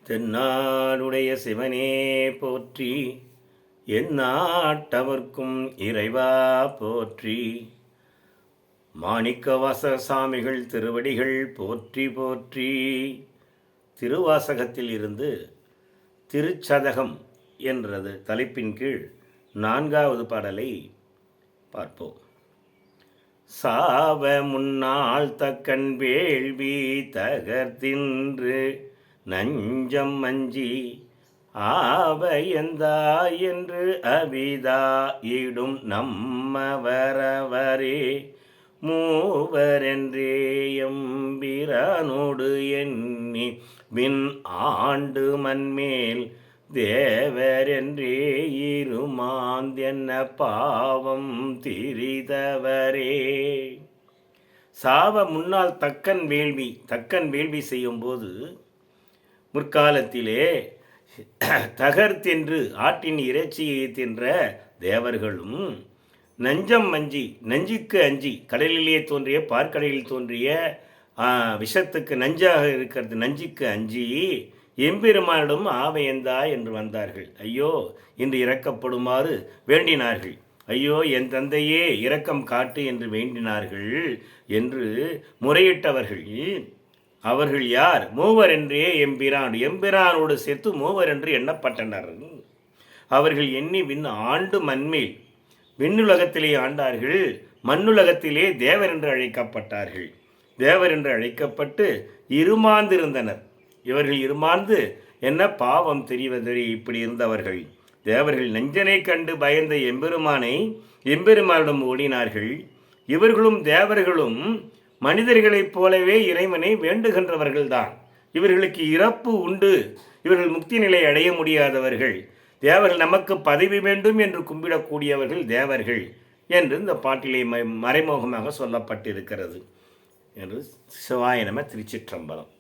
தென்னாடுடைய சிவனே போற்றி, எந்நாட்டவர்க்கும் இறைவா போற்றி. மாணிக்கவாசக சாமிகள் திருவடிகள் போற்றி போற்றி. திருவாசகத்தில் இருந்து திருச்சதகம் என்றது தலைப்பின் கீழ் 4வது பாடலை பார்ப்போம். சாவ முன்னாள் தக்கன் வேள்வி தகர்த்தின்று நஞ்சம் மஞ்சி ஆவையந்தா என்று அவிதா இடும் நம்மவரவரே மூவரென்றே எம்பிரானோடு எண்ணி வின் ஆண்டு மண்மேல் தேவரென்றே இருமாந்தென்ன பாவம் திரிதவரே. சாவ முன்னால் தக்கன் வேள்வி செய்யும்போது முற்காலத்திலே தகர்த்தென்று ஆட்டின் இறைச்சியை தின்ற தேவர்களும் நஞ்சுக்கு அஞ்சி கடலிலே தோன்றிய பார்க்கடலில் தோன்றிய விஷத்துக்கு நஞ்சாக இருக்கிறது நஞ்சுக்கு அஞ்சி எம்பெருமானிடம் ஆவையந்தா என்று வந்தார்கள். ஐயோ இன்று இறக்கப்படுமாறு வேண்டினார்கள். ஐயோ என் தந்தையே இரக்கம் காட்டு என்று வேண்டினார்கள் என்று முறையிட்டவர்கள். அவர்கள் யார்? மூவர் என்றே எம்பிரானோடு சேர்த்து மூவர் என்று எண்ணப்பட்டனர். அவர்கள் எண்ணி ஆண்டு மண்மேல் விண்ணுலகத்திலே ஆண்டார்கள், மண்ணுலகத்திலே தேவர் என்று அழைக்கப்பட்டார்கள். தேவர் என்று அழைக்கப்பட்டு இருமாந்திருந்தனர். இவர்கள் இருமாந்து என்ன பாவம் தெரிவதே இப்படி இருந்தவர்கள். தேவர்கள் நஞ்சனை கண்டு பயந்த எம்பெருமானிடம் ஓடினார்கள். இவர்களும் தேவர்களும் மனிதர்களைப் போலவே இறைவனை வேண்டுகின்றவர்கள்தான். இவர்களுக்கு இறப்பு உண்டு, இவர்கள் முக்தி நிலை அடைய முடியாதவர்கள். தேவர்கள் நமக்கு பதவி வேண்டும் என்று கும்பிடக்கூடியவர்கள் தேவர்கள் என்று இந்த பாட்டிலே மறைமுகமாக சொல்லப்பட்டிருக்கிறது என்று சிவாய நம. திருச்சிற்றம்பலம்.